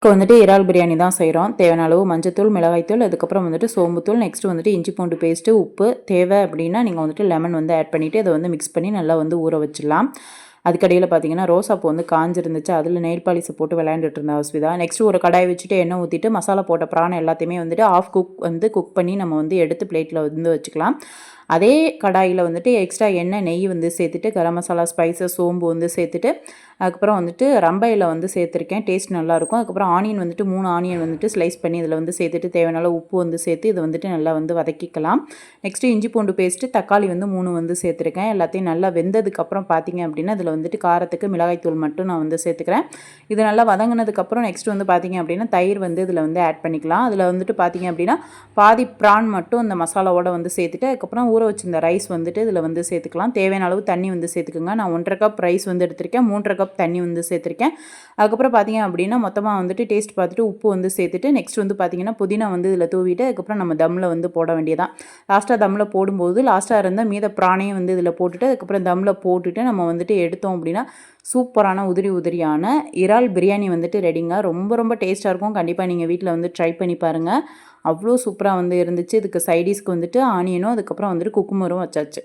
இப்போ வந்துட்டு இறால் பிரியாணி தான் செய்கிறோம். தேவையான அளவு மஞ்சத்தூள், மிளகாய்த்தூள், அதுக்கப்புறம் வந்துட்டு சோம்புத்தூள், நெக்ஸ்ட் வந்துட்டு இஞ்சி பூண்டு பேஸ்ட்டு, உப்பு தேவை அப்படின்னா நீங்கள் வந்துட்டு லெமன் வந்து ஆட் பண்ணிவிட்டு அதை வந்து மிக்ஸ் பண்ணி நல்லா வந்து ஊற வச்சிடலாம். அதுக்கடியில் பார்த்தீங்கன்னா ரோசாப்பூ வந்து காஞ்சிருந்துச்சு, அதில் நெயில் பாலிஷை போட்டு விளையாண்டுட்டு இருந்தா அஸ்விதா. நெக்ஸ்ட் ஒரு கடாய் வச்சுட்டு எண்ணெய் ஊற்றிட்டு மசாலா போட்ட பிரான் எல்லாத்தையுமே வந்துட்டு ஆஃப் குக் பண்ணி நம்ம வந்து எடுத்து பிளேட்டில் வந்து வச்சுக்கலாம். அதே கடாயில் வந்துட்டு எக்ஸ்ட்ரா எண்ணெய் நெய் வந்து சேர்த்துட்டு கரம் மசாலா ஸ்பைசஸ் சோம்பு வந்து சேர்த்துட்டு அதுக்கப்புறம் வந்துட்டு ரம்பையில் வந்து சேர்த்துருக்கேன். டேஸ்ட் நல்லாயிருக்கும். அதுக்கப்புறம் ஆனியன் வந்துட்டு 3 ஆனியன் வந்துட்டு ஸ்லைஸ் பண்ணி இதில் வந்து சேர்த்துட்டு தேவையான உப்பு வந்து சேர்த்து இதை வந்துட்டு நல்லா வந்து வதக்கிக்கலாம். நெக்ஸ்ட்டு இஞ்சி பூண்டு பேஸ்ட்டு தக்காளி வந்து 3 வந்து சேர்த்துருக்கேன். எல்லாத்தையும் நல்லா வெந்ததுக்கப்புறம் பார்த்தீங்க அப்படின்னா இதில் வந்துட்டு காரத்துக்கு மிளகாய்த்தூள் மட்டும் நான் வந்து சேர்த்துக்கிறேன். இது நல்லா வதங்கினதுக்கப்புறம் நெக்ஸ்ட் வந்து பார்த்தீங்க அப்படின்னா தயிர் வந்து இதில் வந்து ஆட் பண்ணிக்கலாம். அதில் வந்துட்டு பார்த்தீங்க அப்படின்னா பாதி ப்ரான் மட்டும் அந்த மசாலாவோட வந்து சேர்த்துட்டு அதுக்கப்புறம் ஊற வச்சிருந்த ரைஸ் வந்துட்டு இதில் வந்து சேர்த்துக்கலாம். தேவையான அளவு தண்ணி வந்து சேர்த்துக்குங்க. நான் 1.5 கப் ரைஸ் வந்து எடுத்திருக்கேன். 3.5 கப் தண்ணி வந்து சேர்த்துருக்கேன். அதுக்கப்புறம் பார்த்தீங்க அப்படின்னா மொத்தமாக வந்துட்டு டேஸ்ட் பார்த்துட்டு உப்பு வந்து சேர்த்துட்டு நெக்ஸ்ட் வந்து பார்த்தீங்கன்னா புதினா வந்து இதில் தூவிட்டு அதுக்கப்புறம் நம்ம தம்மில் வந்து போட வேண்டியதான். லாஸ்ட்டாக தம்மில் போடும்போது லாஸ்ட்டாக இருந்தால் மீத ப்ரானையும் வந்து இதில் போட்டுட்டு அதுக்கப்புறம் தம்மில் போட்டுட்டு நம்ம வந்துட்டு எடுத்தோம் அப்படின்னா சூப்பரான உதிரியான இறால் பிரியாணி வந்துட்டு ரெடிங்க. ரொம்ப ரொம்ப டேஸ்ட்டாக இருக்கும். கண்டிப்பாக நீங்கள் வீட்டில் வந்து ட்ரை பண்ணி பாருங்கள். அவ்வளோ சூப்பராக வந்து இருந்துச்சு. இதுக்கு சைடிஷ்க்கு வந்துட்டு ஆனியனும் அதுக்கப்புறம் வந்துட்டு குக்கும்பரும் வச்சாச்சு.